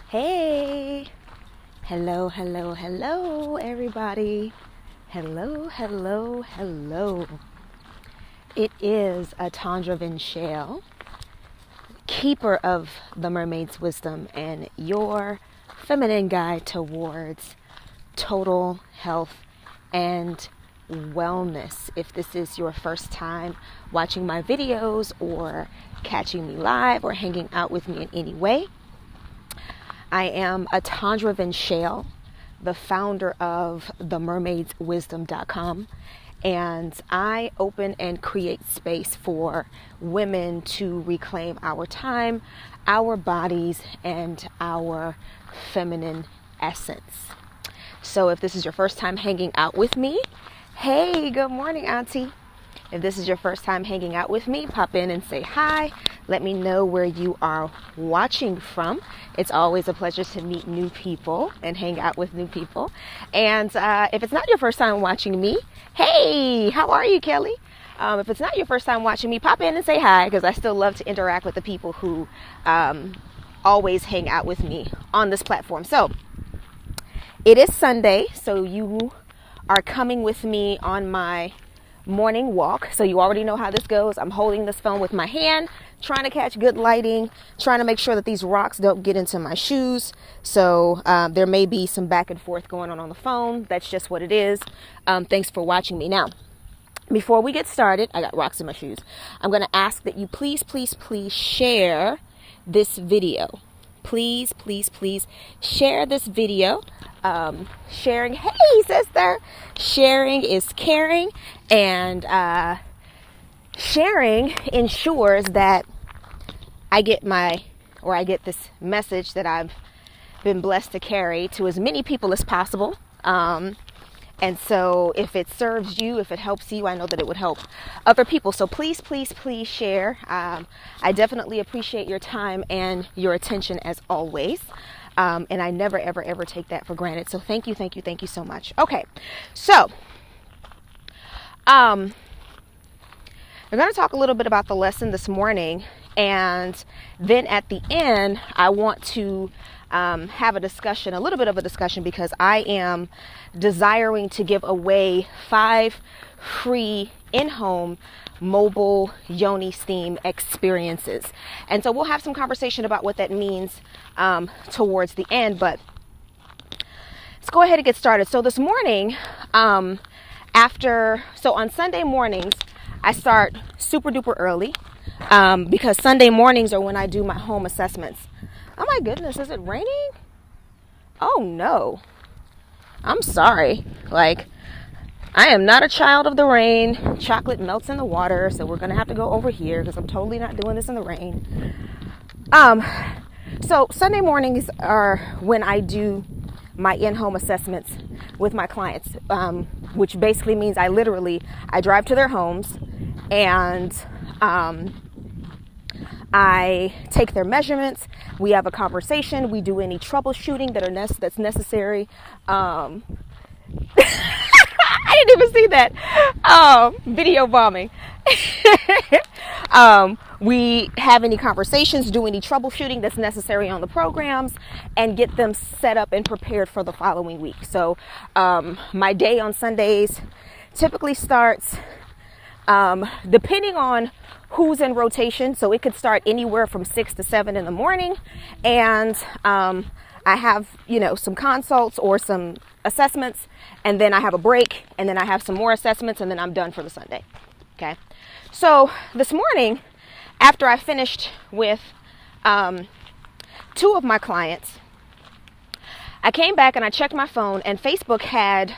Hey, hello, hello, hello, everybody. Hello, hello, hello. It is A'Tondra Vinchealle, keeper of the Mermaid's wisdom and your feminine guide towards total health and wellness. If this is your first time watching my videos or catching me live or hanging out with me in any way, I am A'Tondra Vinchealle, the founder of themermaidswisdom.com, and I open and create space for women to reclaim our time, our bodies, and our feminine essence. So if this is your first time hanging out with me, hey, good morning, Auntie. If this is your first time hanging out with me, pop in and say hi. Let me know where you are watching from. It's always a pleasure to meet new people and hang out with new people. And if it's not your first time watching me, hey, how are you, Kelly? If it's not your first time watching me, pop in and say hi, because I still love to interact with the people who always hang out with me on this platform. So it is Sunday, so you are coming with me on my morning walk. So you already know how this goes. I'm holding this phone with my hand, trying to catch good lighting, trying to make sure that these rocks don't get into my shoes. So there may be some back and forth going on the phone. That's just what it is. Thanks for watching me. Now, before we get started, I got rocks in my shoes. I'm going to ask that you please share this video. Please share this video. Sharing, hey sister, sharing is caring, and sharing ensures that I get this message that I've been blessed to carry to as many people as possible. And so if it serves you, if it helps you, I know that it would help other people. So please share. I definitely appreciate your time and your attention as always. And I never, ever take that for granted. So thank you so much. Okay. So, we're going to talk a little bit about the lesson this morning. And then at the end, I want to have a little bit of a discussion, because I am desiring to give away 5 free in-home mobile Yoni steam experiences. And so we'll have some conversation about what that means towards the end, but let's go ahead and get started. So this morning, on Sunday mornings, I start super duper early because Sunday mornings are when I do my home assessments. Oh my goodness, is it raining? Oh no. I'm sorry. I am not a child of the rain. Chocolate melts in the water, so we're going to have to go over here because I'm totally not doing this in the rain. So Sunday mornings are when I do my in-home assessments with my clients, which basically means I drive to their homes and I take their measurements. We have a conversation. We do any troubleshooting that's necessary. I didn't even see that. Video bombing. We have any conversations, do any troubleshooting that's necessary on the programs, and get them set up and prepared for the following week. So my day on Sundays typically starts, depending on who's in rotation. So it could start anywhere from 6 to 7 in the morning. And I have, some consults or some assessments, and then I have a break, and then I have some more assessments, and then I'm done for the Sunday. Okay. So this morning, after I finished with 2 of my clients, I came back and I checked my phone, and Facebook had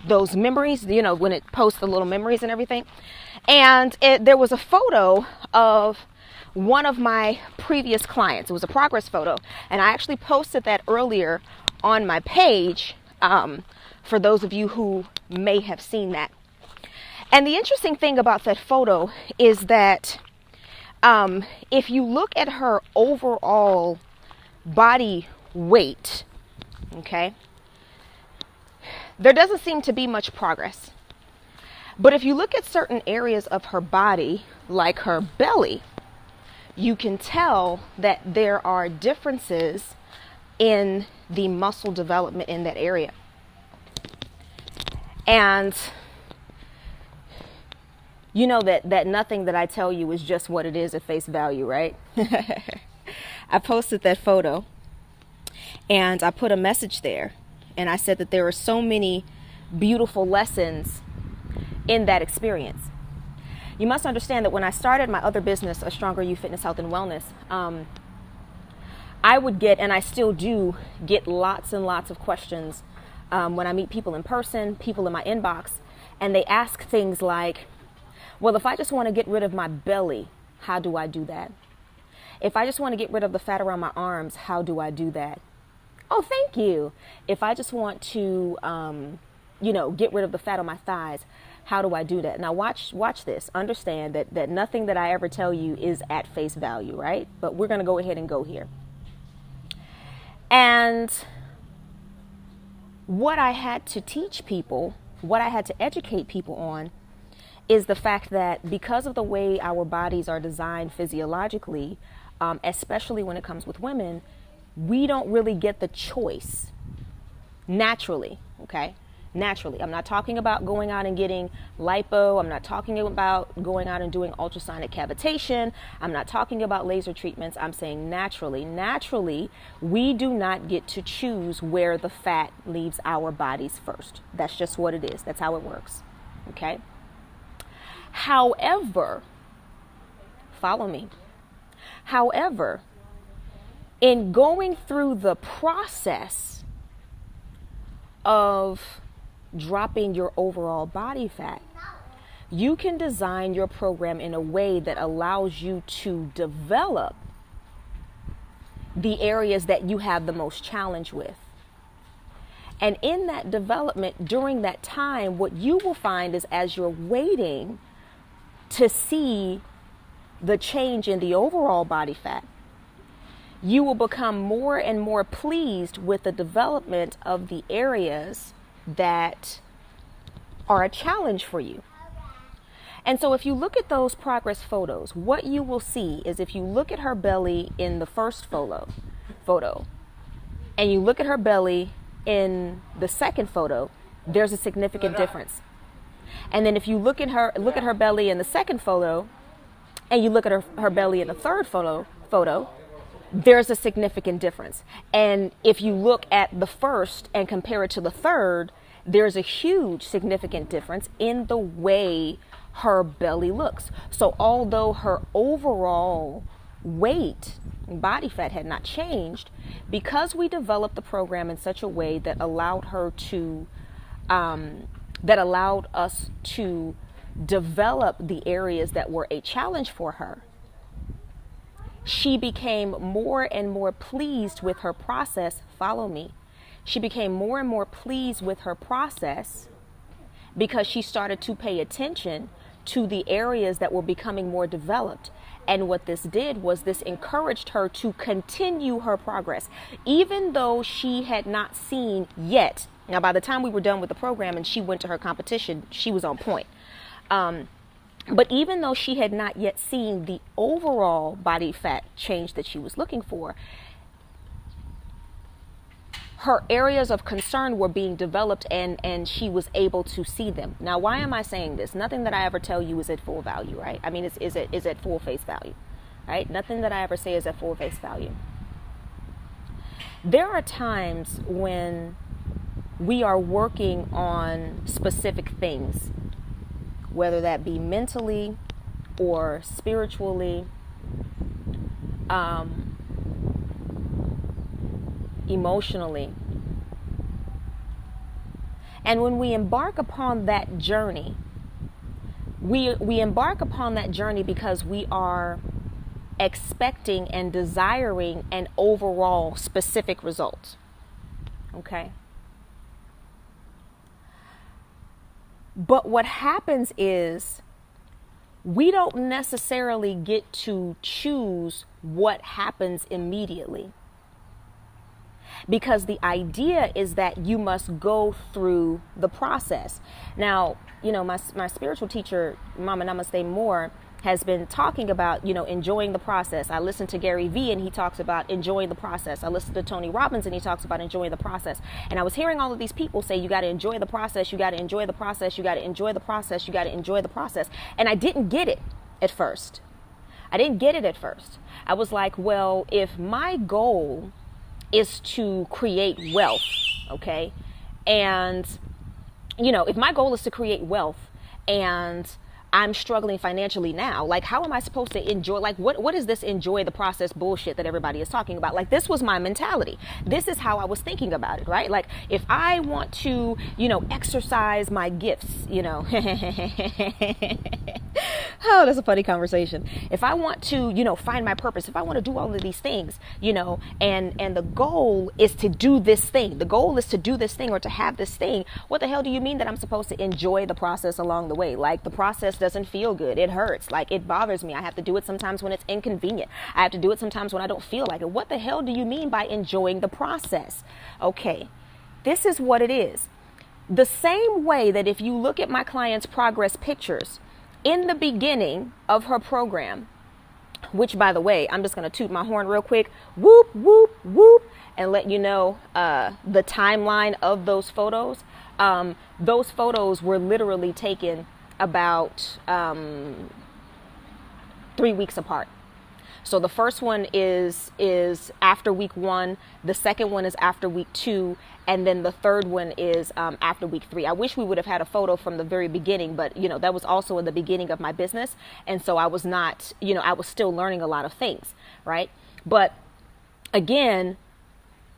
those memories, when it posts the little memories and everything. And there was a photo of one of my previous clients. It was a progress photo. And I actually posted that earlier on my page for those of you who may have seen that. And the interesting thing about that photo is that if you look at her overall body weight, okay, there doesn't seem to be much progress. But if you look at certain areas of her body, like her belly, you can tell that there are differences in the muscle development in that area. And you know that nothing that I tell you is just what it is at face value, right? I posted that photo and I put a message there, and I said that there are so many beautiful lessons in that experience. You must understand that when I started my other business, A Stronger You Fitness, Health, and Wellness, I would get, and I still do get, lots and lots of questions when I meet people in person, people in my inbox, and they ask things like, well, if I just want to get rid of my belly, how do I do that? If I just want to get rid of the fat around my arms, how do I do that? Oh, thank you. If I just want to, get rid of the fat on my thighs, how do I do that? Now watch this. Understand that nothing that I ever tell you is at face value, right? But we're going to go ahead and go here. And what I had to teach people, what I had to educate people on, is the fact that because of the way our bodies are designed physiologically, especially when it comes with women, we don't really get the choice naturally, okay? Naturally. I'm not talking about going out and getting lipo. I'm not talking about going out and doing ultrasonic cavitation. I'm not talking about laser treatments. I'm saying naturally. Naturally, we do not get to choose where the fat leaves our bodies first. That's just what it is. That's how it works, okay? However, follow me. However, in going through the process of dropping your overall body fat, you can design your program in a way that allows you to develop the areas that you have the most challenge with. And in that development, during that time, what you will find is as you're waiting to see the change in the overall body fat, you will become more and more pleased with the development of the areas that are a challenge for you. And so if you look at those progress photos, what you will see is if you look at her belly in the first photo, and you look at her belly in the second photo, there's a significant difference. And then if you look at her belly in the second photo, and you look at her belly in the third photo, there's a significant difference. And if you look at the first and compare it to the third, there's a huge significant difference in the way her belly looks. So although her overall weight, body fat had not changed, because we developed the program in such a way that allowed us to develop the areas that were a challenge for her, she became more and more pleased with her process. Follow me. She became more and more pleased with her process because she started to pay attention to the areas that were becoming more developed. And what this did was this encouraged her to continue her progress, even though she had not seen yet. Now, by the time we were done with the program and she went to her competition, she was on point. But even though she had not yet seen the overall body fat change that she was looking for, her areas of concern were being developed and she was able to see them. Now, why am I saying this? Nothing that I ever tell you is at full value, right? I mean, is at full face value, right? Nothing that I ever say is at full face value. There are times when we are working on specific things, whether that be mentally or spiritually, emotionally. And when we embark upon that journey, we embark upon that journey because we are expecting and desiring an overall specific result. Okay? But what happens is we don't necessarily get to choose what happens immediately. Because the idea is that you must go through the process. Now, you know, my spiritual teacher, Mama Namaste Moore, has been talking about, enjoying the process. I listen to Gary Vee and he talks about enjoying the process. I listen to Tony Robbins and he talks about enjoying the process. And I was hearing all of these people say, you got to enjoy the process. You got to enjoy the process. You got to enjoy the process. You got to enjoy the process. And I didn't get it at first. I was like, well, if my goal is to create wealth, okay, and, if my goal is to create wealth and I'm struggling financially now, like, how am I supposed to enjoy, like, what is this enjoy the process bullshit that everybody is talking about? Like, this was my mentality. This is how I was thinking about it, right? Like, if I want to, exercise my gifts, oh, that's a funny conversation. If I want to, find my purpose, if I want to do all of these things, and the goal is to do this thing, or to have this thing, what the hell do you mean that I'm supposed to enjoy the process along the way? Like, the process doesn't feel good. It hurts. Like, it bothers me. I have to do it sometimes when it's inconvenient. I have to do it sometimes when I don't feel like it. What the hell do you mean by enjoying the process? Okay, this is what it is. The same way that if you look at my client's progress pictures in the beginning of her program, which, by the way, I'm just going to toot my horn real quick, whoop, whoop, whoop, and let you know the timeline of those photos. Those photos were literally taken about 3 weeks apart. So the first one is after week 1, the second one is after week 2, and then the third one is after week 3. I wish we would have had a photo from the very beginning, but that was also in the beginning of my business, and so I was not, I was still learning a lot of things, right? But again,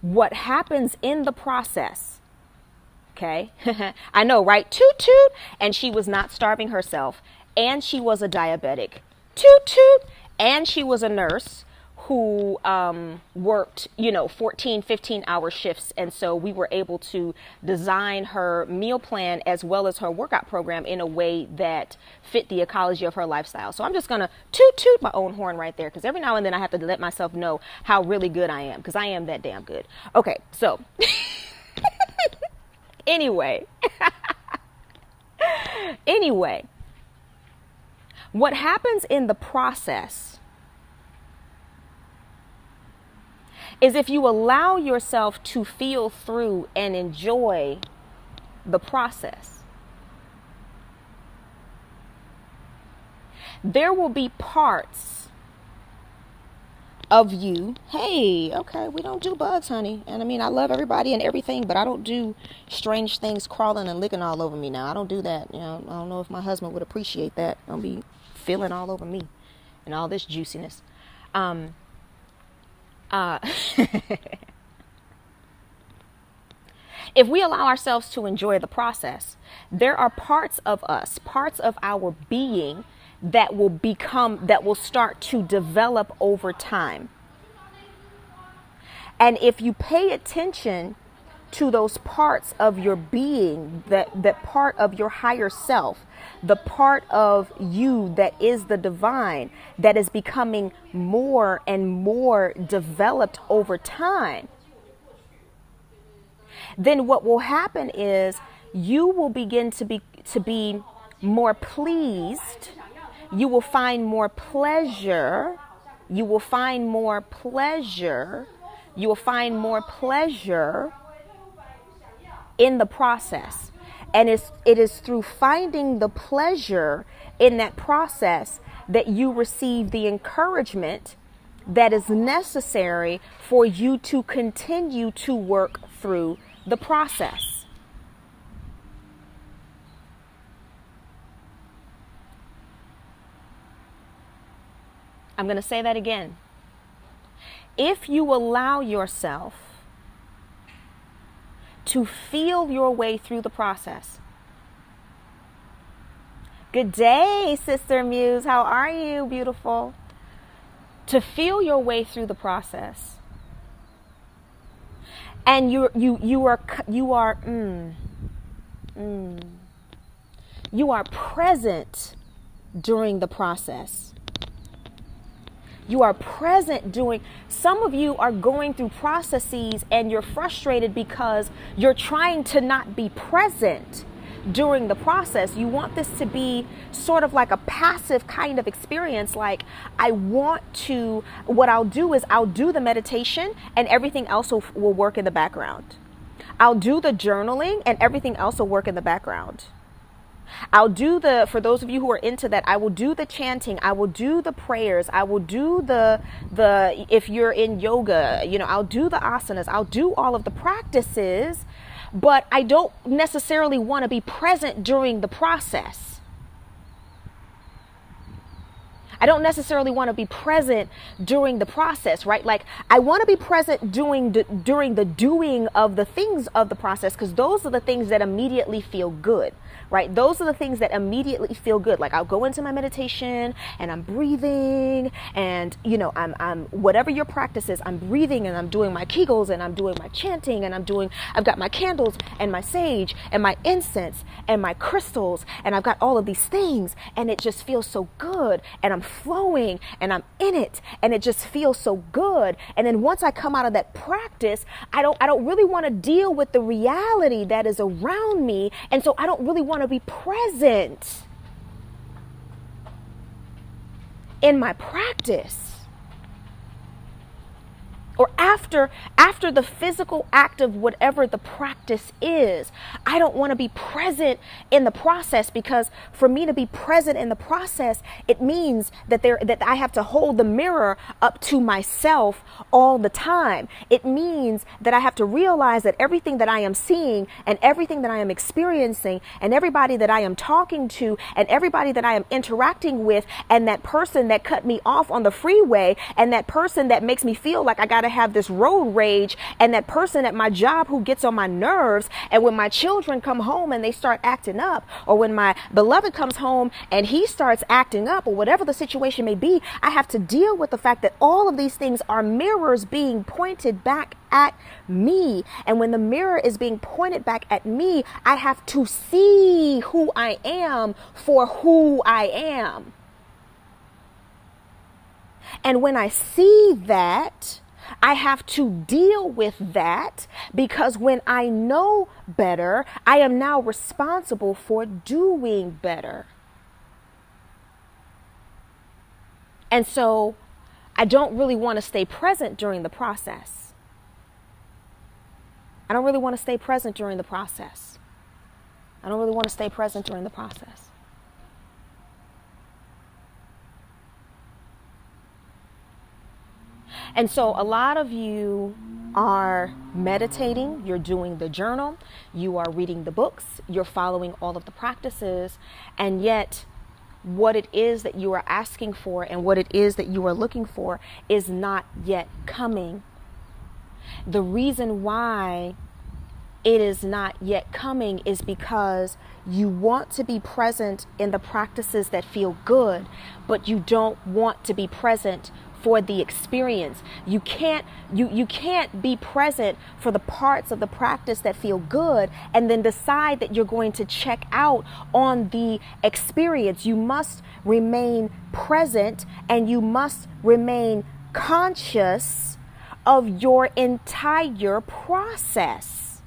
what happens in the process, okay? I know, right? Toot toot. And she was not starving herself, and she was a diabetic. Toot toot. And she was a nurse who worked, 14, 15-hour shifts. And so we were able to design her meal plan as well as her workout program in a way that fit the ecology of her lifestyle. So I'm just going to toot my own horn right there, because every now and then I have to let myself know how really good I am, because I am that damn good. Okay, so anyway, what happens in the process is if you allow yourself to feel through and enjoy the process, there will be parts of you. Hey, okay, we don't do bugs, honey. And I mean, I love everybody and everything, but I don't do strange things crawling and licking all over me now. I don't do that. I don't know if my husband would appreciate that. I'll be feeling all over me and all this juiciness. If we allow ourselves to enjoy the process, there are parts of us, parts of our being that will start to develop over time. And if you pay attention to those parts of your being, that part of your higher self, the part of you that is the divine, that is becoming more and more developed over time, then what will happen is you will begin to be more pleased. You will find more pleasure. You will find more pleasure. You will find more pleasure in the process. And it is through finding the pleasure in that process that you receive the encouragement that is necessary for you to continue to work through the process. I'm going to say that again. If you allow yourself to feel your way through the process. Good day, Sister Muse. How are you, beautiful? To feel your way through the process. And you are present during the process. You are present doing. Some of you are going through processes and you're frustrated because you're trying to not be present. during the process. You want this to be sort of like a passive kind of experience. Like, what I'll do is I'll do the meditation and everything else will work in the background. I'll do the journaling and everything else will work in the background. I'll do for those of you who are into that, I will do the chanting, I will do the prayers, I will do if you're in yoga, I'll do the asanas, I'll do all of the practices, but I don't necessarily want to be present during the process. I don't necessarily want to be present during the process, right? Like, I want to be present during the doing of the things of the process, because those are the things that immediately feel good, right? Those are the things that immediately feel good. Like, I'll go into my meditation and I'm breathing and, I'm whatever your practice is, I'm breathing and I'm doing my Kegels and I'm doing my chanting and I've got my candles and my sage and my incense and my crystals and I've got all of these things and it just feels so good and I'm flowing and I'm in it and it just feels so good. And then once I come out of that practice, I don't really want to deal with the reality that is around me, and so I don't really want to be present in my practice. Or after the physical act of whatever the practice is, I don't want to be present in the process, because for me to be present in the process, it means that I have to hold the mirror up to myself all the time. It means that I have to realize that everything that I am seeing and everything that I am experiencing and everybody that I am talking to and everybody that I am interacting with and that person that cut me off on the freeway and that person that makes me feel like I got to have this road rage and that person at my job who gets on my nerves, and when my children come home and they start acting up, or when my beloved comes home and he starts acting up, or whatever the situation may be, I have to deal with the fact that all of these things are mirrors being pointed back at me. And when the mirror is being pointed back at me, I have to see who I am for who I am. And when I see that, I have to deal with that, because when I know better, I am now responsible for doing better. And so I don't really want to stay present during the process. I don't really want to stay present during the process. I don't really want to stay present during the process. And so a lot of you are meditating, you're doing the journal, you are reading the books, you're following all of the practices, and yet what it is that you are asking for and what it is that you are looking for is not yet coming. The reason why it is not yet coming is because you want to be present in the practices that feel good, but you don't want to be present for the experience. You can't be present for the parts of the practice that feel good and then decide that you're going to check out on the experience. You must remain present and you must remain conscious of your entire process.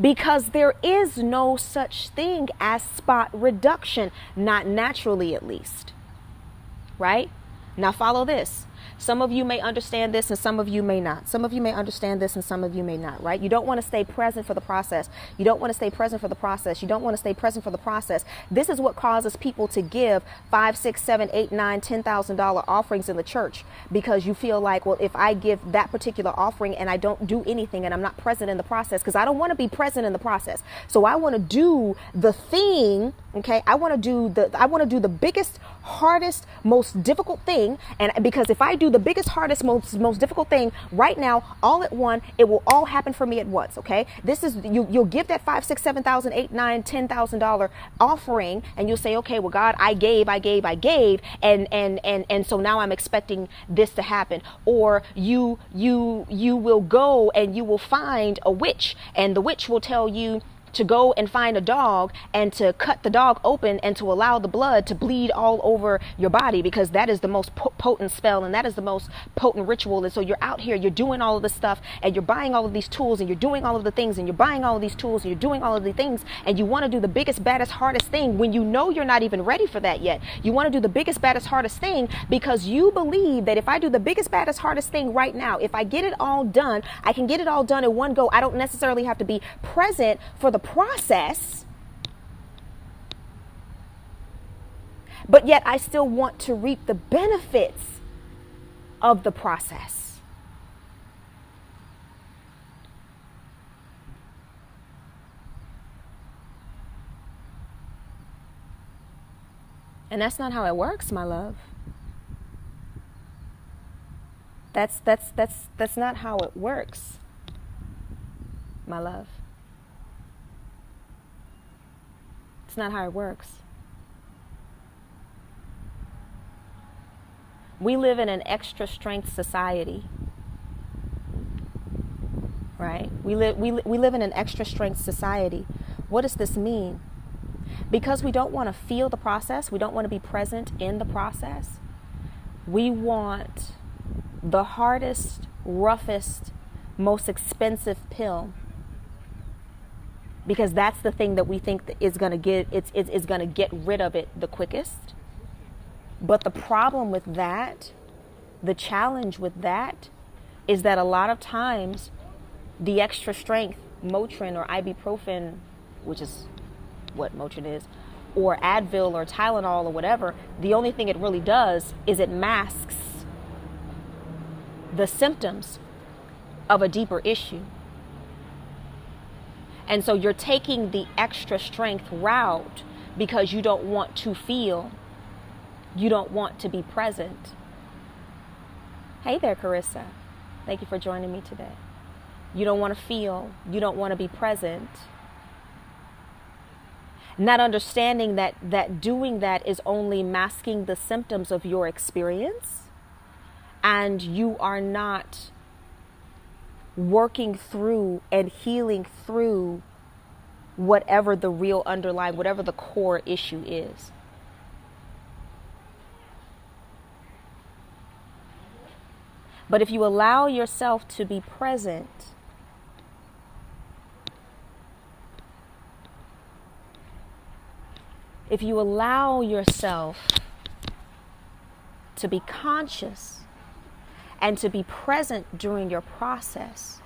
Because there is no such thing as spot reduction, not naturally at least. Right? Now follow this. Some of you may understand this and some of you may not. Some of you may understand this and some of you may not, right? You don't want to stay present for the process. You don't want to stay present for the process. You don't want to stay present for the process. This is what causes people to give $5, $6, $7, $8, $9, $10,000 offerings in the church, because you feel like, well, if I give that particular offering and I don't do anything and I'm not present in the process, because I don't want to be present in the process. So I want to do the thing, okay? I want to do the biggest, hardest, most difficult thing, and because if I do the biggest, hardest, most difficult thing right now, all at once, it will all happen for me at once. Okay, this is you'll give that $5, $6, $7,000, $8, $9, $10,000 offering, and you'll say, okay, well, God, I gave, and so now I'm expecting this to happen. Or you will go and you will find a witch, and the witch will tell you to go and find a dog and to cut the dog open and to allow the blood to bleed all over your body, because that is the most potent spell and that is the most potent ritual. And so you're out here, you're doing all of this stuff and you're buying all of these tools and you're doing all of the things and you're buying all of these tools and you're doing all of the things, and you want to do the biggest, baddest, hardest thing when you know you're not even ready for that yet. You want to do the biggest, baddest, hardest thing because you believe that if I do the biggest, baddest, hardest thing right now, if I get it all done, I can get it all done in one go. I don't necessarily have to be present for the process, but yet I still want to reap the benefits of the process. And that's not how it works, my love. That's not how it works, my love. It's not how it works. We live in an extra strength society, right? We live in an extra strength society. What does this mean? Because we don't want to feel the process, we don't want to be present in the process. We want the hardest, roughest, most expensive pill, because that's the thing that we think that is going to get rid of it the quickest. But the problem with that, the challenge with that, is that a lot of times the extra strength Motrin or ibuprofen, which is what Motrin is, or Advil or Tylenol or whatever, the only thing it really does is it masks the symptoms of a deeper issue. And so you're taking the extra strength route because you don't want to feel, you don't want to be present. Hey there, Carissa. Thank you for joining me today. You don't want to feel, you don't want to be present. Not understanding that doing that is only masking the symptoms of your experience, and you are not working through and healing through whatever the real underlying, whatever the core issue is. But if you allow yourself to be present, if you allow yourself to be conscious and to be present during your process,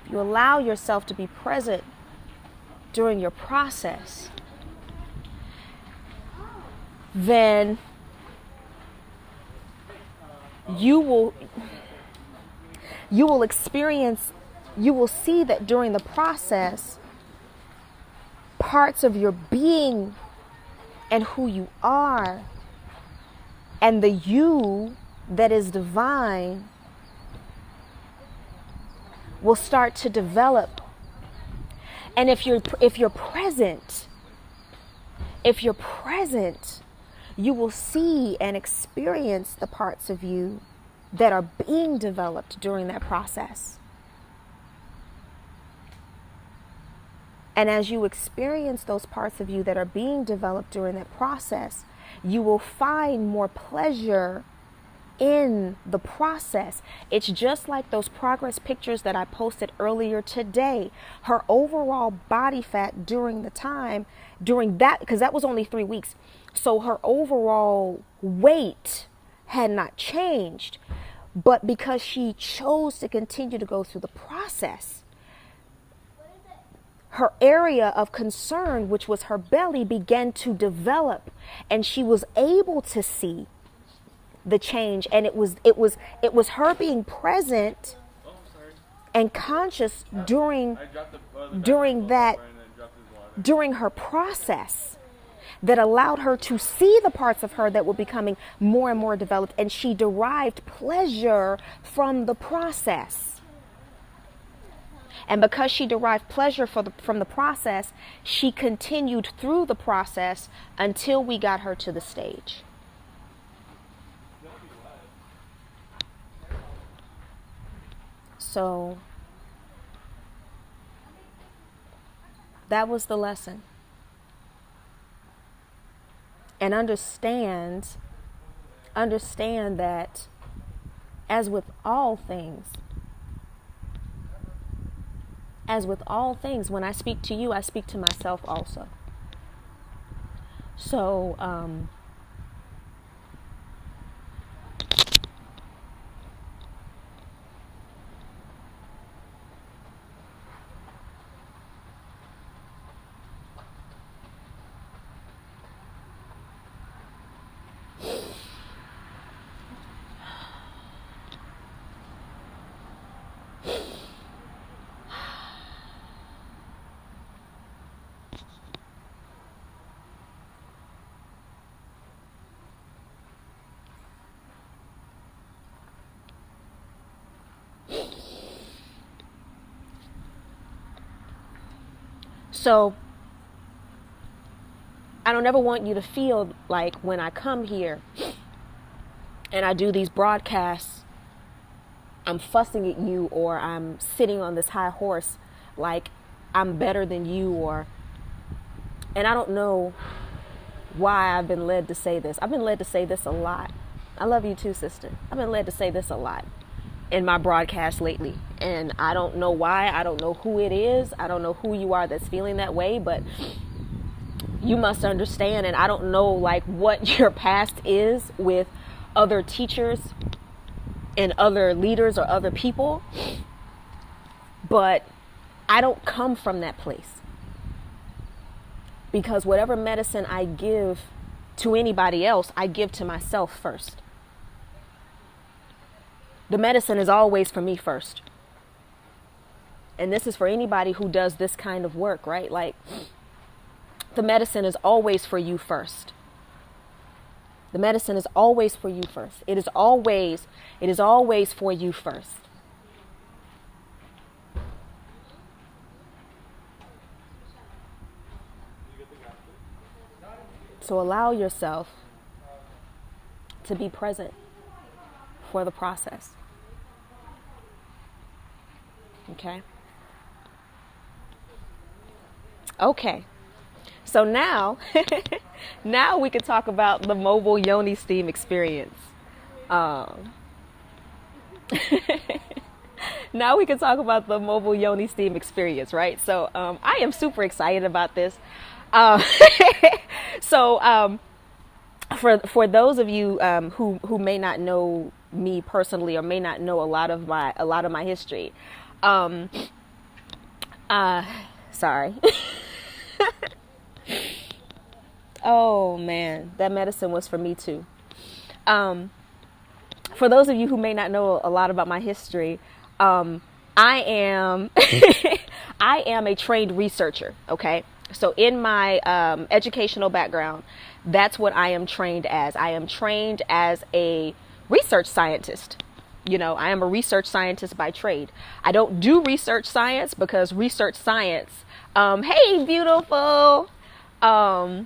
if you allow yourself to be present during your process, then you will experience, you will see that during the process, parts of your being and who you are and the you that is divine will start to develop. And if you're present, you will see and experience the parts of you that are being developed during that process. And as you experience those parts of you that are being developed during that process, you will find more pleasure in the process. It's just like those progress pictures that I posted earlier today. Her overall body fat during that, because that was only 3 weeks. So her overall weight had not changed. But because she chose to continue to go through the process, her area of concern, which was her belly, began to develop, and she was able to see the change. And it was her being present and conscious during her process that allowed her to see the parts of her that were becoming more and more developed, and she derived pleasure from the process. And because she derived pleasure from the process, she continued through the process until we got her to the stage. So That was the lesson. And understand that, as with all things, when I speak to you, I speak to myself also. So, So I don't ever want you to feel like when I come here and I do these broadcasts, I'm fussing at you, or I'm sitting on this high horse like I'm better than you, and I don't know why I've been led to say this. I've been led to say this a lot. I love you too, sister. I've been led to say this a lot in my broadcast lately, and I don't know why. I don't know who it is. I don't know who you are that's feeling that way, but you must understand. And I don't know like what your past is with other teachers and other leaders or other people, but I don't come from that place, because whatever medicine I give to anybody else, I give to myself first. The medicine is always for me first. And this is for anybody who does this kind of work, right? Like, the medicine is always for you first. The medicine is always for you first. It is always for you first. So allow yourself to be present for the process. Okay. Okay. So now, now we can talk about the mobile Yoni steam experience. Now we can talk about the mobile Yoni steam experience, right? So I am super excited about this. For those of you who may not know me personally, or may not know a lot of my history, sorry. Oh man, that medicine was for me too. For those of you who may not know a lot about my history, I am I am a trained researcher. Okay, so in my educational background, that's what I am trained as. I am trained as a research scientist. You know, I am a research scientist by trade. I don't do research science because research science, hey, beautiful. By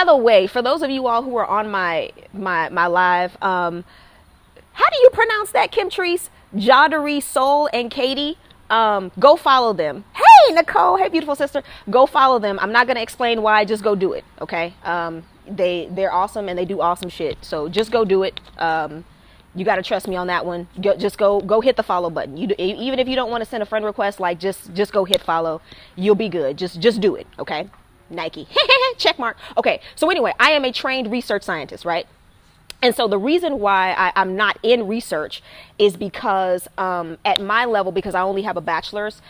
the way, for those of you all who are on my live, how do you pronounce that, Kim Treese? Jodari, Soul, and Katie? Go follow them. Hey, Nicole. Hey, beautiful sister. Go follow them. I'm not going to explain why. Just go do it. Okay. They're awesome and they do awesome shit. So just go do it. You got to trust me on that one. Just go hit the follow button. Even if you don't want to send a friend request, like just go hit follow. You'll be good. Just do it. Okay. Nike. Check mark. Okay. So anyway, I am a trained research scientist, right? And so the reason why I'm not in research is because at my level, because I only have a bachelor's,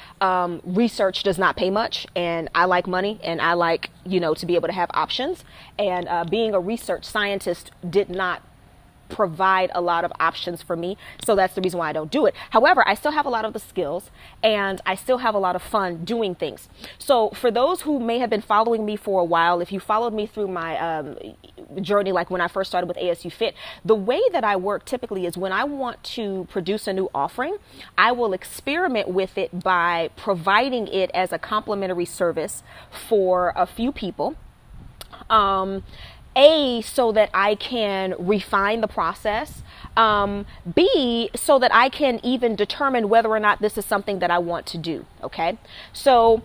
research does not pay much, and I like money, and I like, to be able to have options. And being a research scientist did not provide a lot of options for me. So that's the reason why I don't do it. However, I still have a lot of the skills, and I still have a lot of fun doing things. So for those who may have been following me for a while, if you followed me through my journey, like when I first started with ASU Fit, the way that I work typically is when I want to produce a new offering, I will experiment with it by providing it as a complimentary service for a few people. A, so that I can refine the process. B, so that I can even determine whether or not this is something that I want to do. Okay. So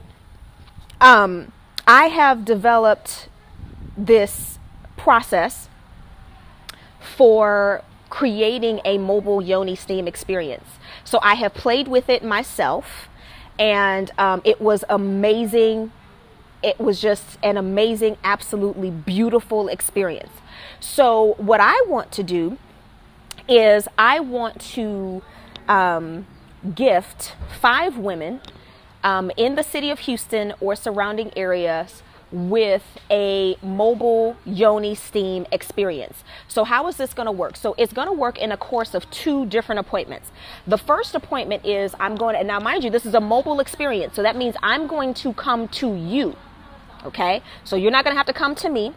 I have developed this process for creating a mobile yoni steam experience. So I have played with it myself, and it was amazing. It was just an amazing, absolutely beautiful experience. So what I want to do is I want to gift 5 women in the city of Houston or surrounding areas with a mobile yoni steam experience. So how is this going to work? So it's going to work in a course of 2 different appointments. The first appointment is I'm going to, and now mind you, this is a mobile experience. So that means I'm going to come to you. Okay. So you're not going to have to come to me.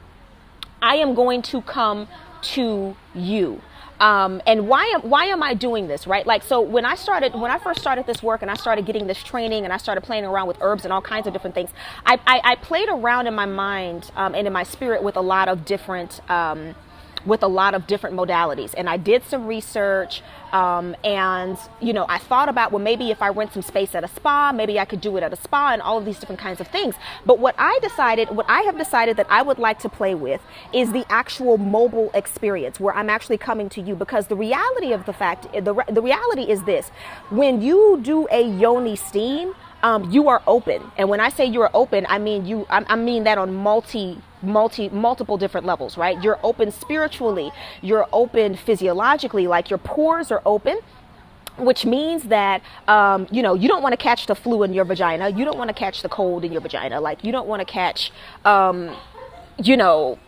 I am going to come to you. And why am I doing this, right? Like, so when I first started this work and I started getting this training and I started playing around with herbs and all kinds of different things, I played around in my mind, and in my spirit with a lot of different modalities. And I did some research, and, you know, I thought about, well, maybe if I rent some space at a spa, maybe I could do it at a spa and all of these different kinds of things. But what I have decided that I would like to play with is the actual mobile experience where I'm actually coming to you, because the reality of the reality is this: when you do a yoni steam, you are open. And when I say you are open, I mean I mean that on multiple different levels, right? You're open spiritually, you're open physiologically, like your pores are open, which means that, you know, you don't want to catch the flu in your vagina. You don't want to catch the cold in your vagina. Like, you don't want to catch, you know,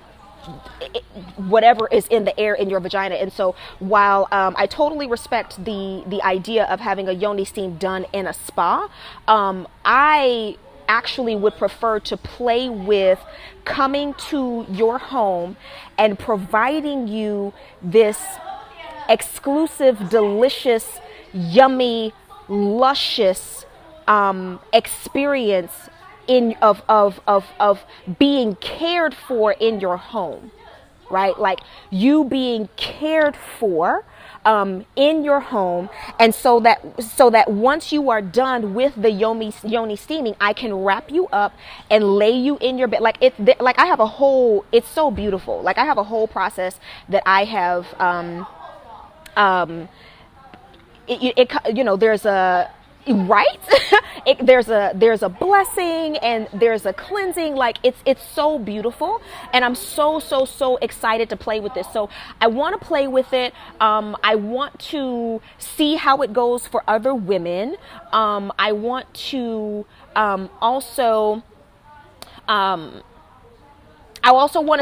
whatever is in the air in your vagina. And so while I totally respect the idea of having a yoni steam done in a spa, I actually would prefer to play with coming to your home and providing you this exclusive, delicious, yummy, luscious experience of being cared for in your home, right? Like, you being cared for in your home. And so that once you are done with the yoni steaming, I can wrap you up and lay you in your bed. Like, I have a whole, it's so beautiful. Like, I have a whole process that I have, you know, there's a, right? There's a blessing and there's a cleansing. Like, it's so beautiful, and I'm so excited to play with this. So I want to play with it. I want to see how it goes for other women. I want to also want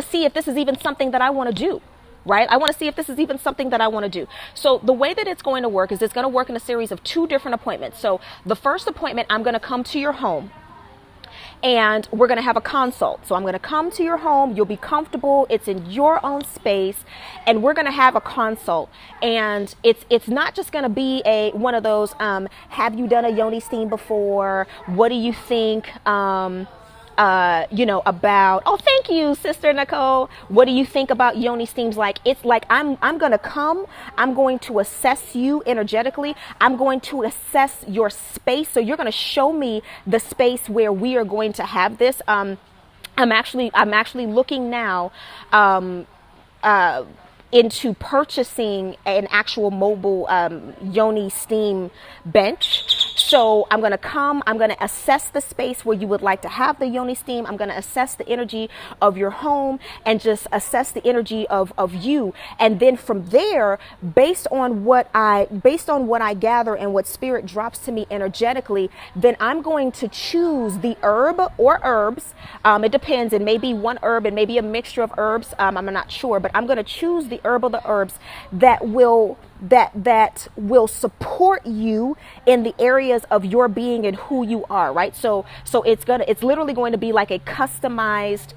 to see if this is even something that I want to do. Right? I want to see if this is even something that I want to do. So the way that it's going to work is it's going to work in a series of 2 different appointments. So the first appointment, I'm going to come to your home and we're going to have a consult. So I'm going to come to your home. You'll be comfortable. It's in your own space, and we're going to have a consult. And it's not just going to be one of those, have you done a yoni steam before? What do you think? You know, about, oh, thank you, Sister Nicole. What do you think about yoni steams? Like, it's like, I'm going to come, I'm going to assess you energetically. I'm going to assess your space. So you're going to show me the space where we are going to have this. I'm actually looking now, into purchasing an actual mobile yoni steam bench. So I'm going to come, I'm going to assess the space where you would like to have the yoni steam. I'm going to assess the energy of your home and just assess the energy of you. And then from there, based on what I gather and what spirit drops to me energetically, then I'm going to choose the herb or herbs. It depends. It may be one herb, it may be a mixture of herbs. I'm not sure, but I'm going to choose the herb or the herbs that will support you in the areas of your being and who you are, right? So it's literally going to be like a customized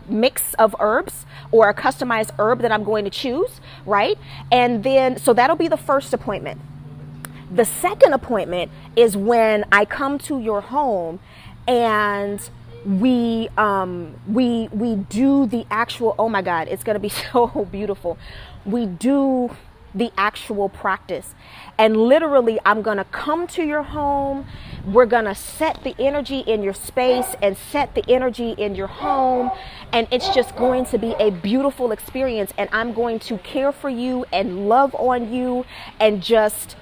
mix of herbs, or a customized herb that I'm going to choose, right? And then, so that'll be the first appointment. The second appointment is when I come to your home and we do the actual, oh my God, it's going to be so beautiful. We do the actual practice. And literally, I'm going to come to your home. We're going to set the energy in your space and set the energy in your home. And it's just going to be a beautiful experience. And I'm going to care for you and love on you and just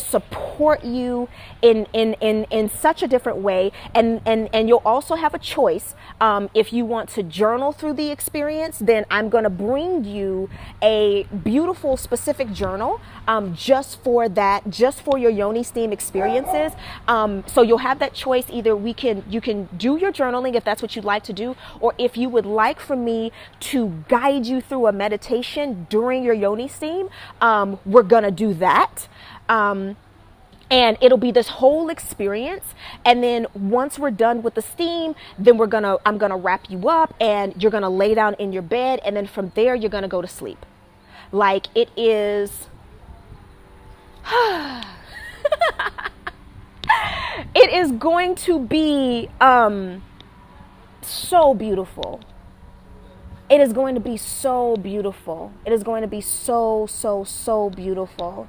support you in such a different way. And you'll also have a choice. If you want to journal through the experience, then I'm going to bring you a beautiful specific journal just for your Yoni steam experiences. So you'll have that choice. Either you can do your journaling if that's what you'd like to do, or if you would like for me to guide you through a meditation during your Yoni steam, we're going to do that. And it'll be this whole experience. And then once we're done with the steam, then I'm gonna wrap you up and you're gonna lay down in your bed. And then from there, you're gonna go to sleep. Like it is, it is going to be, so beautiful. It is going to be so beautiful. It is going to be so, so, so beautiful.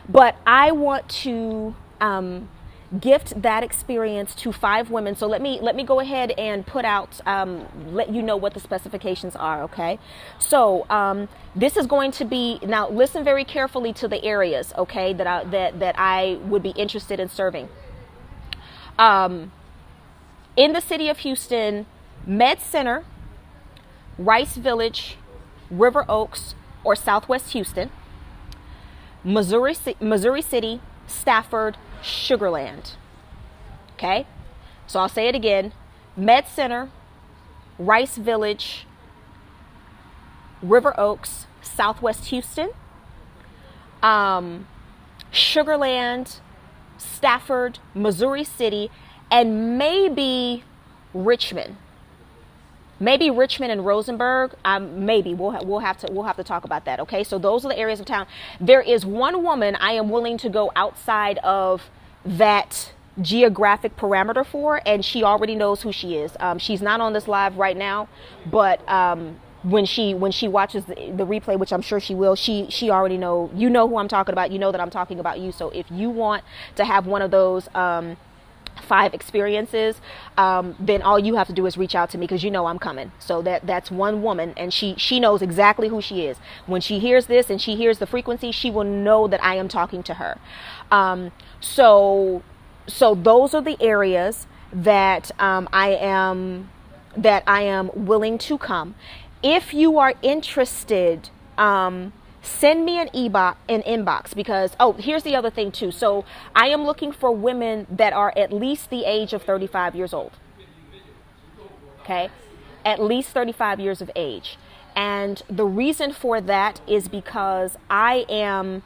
But I want to gift that experience to 5 women. So let me go ahead and put out, let you know what the specifications are. Okay. So this is going to be, now listen very carefully to the areas, okay, that I would be interested in serving. In the city of Houston, Med Center, Rice Village, River Oaks, or Southwest Houston. Missouri City, Stafford, Sugarland. Okay, so I'll say it again. Med Center, Rice Village, River Oaks, Southwest Houston, Sugarland, Stafford, Missouri City, and maybe Richmond. Maybe Richmond and Rosenberg. Maybe we'll have to talk about that. Okay, so those are the areas of town. There is one woman I am willing to go outside of that geographic parameter for, and she already knows who she is. She's not on this live right now, but when she watches the replay, which I'm sure she will, she already know. You know who I'm talking about. You know that I'm talking about you. So if you want to have one of those 5 experiences, then all you have to do is reach out to me, because you know I'm coming. So that's one woman, and she knows exactly who she is. When she hears this and she hears the frequency, she will know that I am talking to her. So those are the areas that I am willing to come. If you are interested, send me an inbox, because, here's the other thing too. So I am looking for women that are at least the age of 35 years old. Okay. At least 35 years of age. And the reason for that is because I am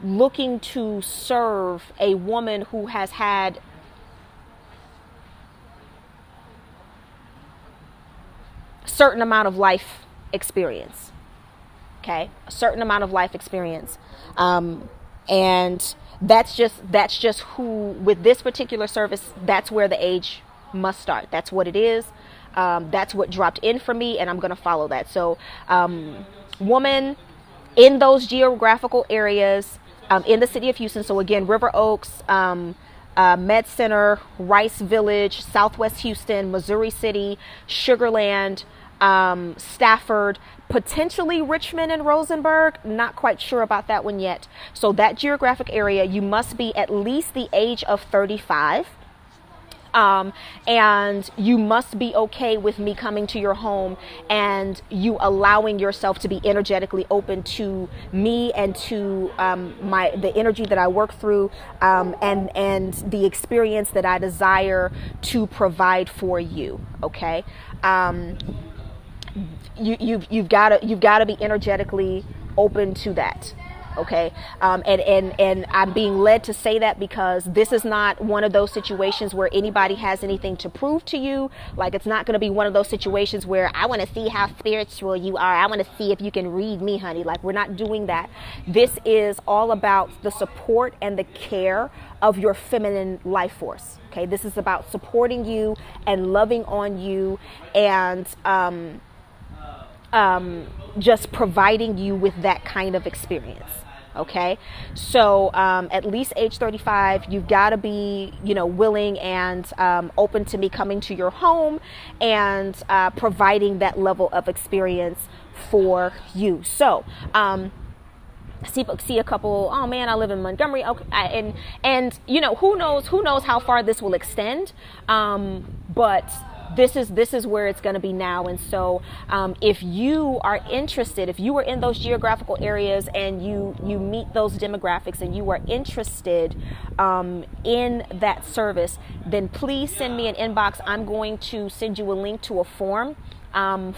looking to serve a woman who has had a certain amount of life experience. Okay, a certain amount of life experience, and that's just who, with this particular service, that's where the age must start. That's what it is. That's what dropped in for me, and I'm going to follow that. So woman in those geographical areas, in the city of Houston. So again, River Oaks, Med Center, Rice Village, Southwest Houston, Missouri City, Sugarland, Stafford, potentially Richmond and Rosenberg. Not quite sure about that one yet. So that geographic area, you must be at least the age of 35. And you must be okay with me coming to your home and you allowing yourself to be energetically open to me and to the energy that I work through, and the experience that I desire to provide for you. Okay. You've got to be energetically open to that. Okay. And I'm being led to say that because this is not one of those situations where anybody has anything to prove to you. Like, it's not going to be one of those situations where I want to see how spiritual you are. I want to see if you can read me, honey. Like, we're not doing that. This is all about the support and the care of your feminine life force. Okay. This is about supporting you and loving on you and just providing you with that kind of experience. Okay, so at least age 35, you've got to be, willing and open to me coming to your home and providing that level of experience for you. So see a couple, oh man, I live in Montgomery, okay, and who knows how far this will extend, but this is where it's going to be now. And so if you are interested, if you are in those geographical areas and you meet those demographics and you are interested in that service, then please send me an inbox. I'm going to send you a link to a form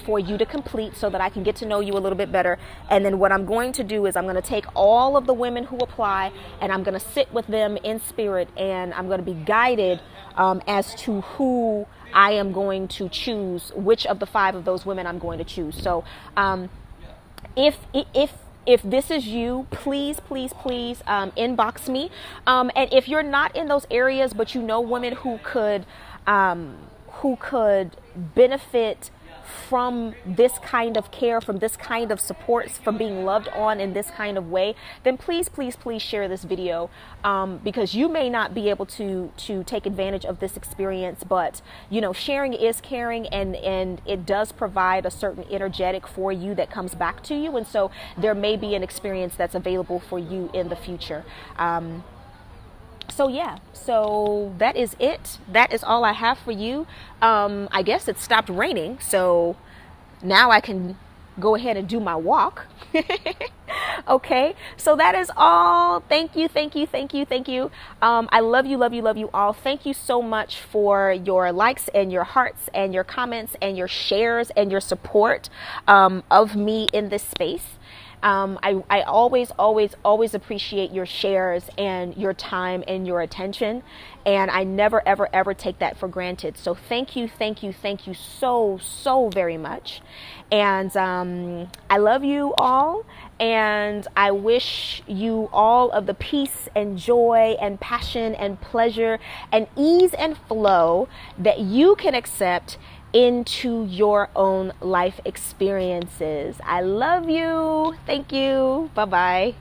for you to complete so that I can get to know you a little bit better. And then what I'm going to do is I'm going to take all of the women who apply and I'm going to sit with them in spirit, and I'm going to be guided as to who I am going to choose, which of the 5 of those women I'm going to choose. So if this is you, please inbox me. And if you're not in those areas, but you know women who could benefit from this kind of care, from this kind of support, from being loved on in this kind of way, then please share this video, because you may not be able to take advantage of this experience, but sharing is caring, and it does provide a certain energetic for you that comes back to you, and so there may be an experience that's available for you in the future. So that is it. That is all I have for you. I guess it stopped raining, so now I can go ahead and do my walk. Okay, so that is all. Thank you. I love you all. Thank you so much for your likes and your hearts and your comments and your shares and your support of me in this space. I always appreciate your shares and your time and your attention, and I never ever take that for granted. So thank you so very much, and I love you all, and I wish you all of the peace and joy and passion and pleasure and ease and flow that you can accept into your own life experiences. I love you. Thank you. Bye-bye.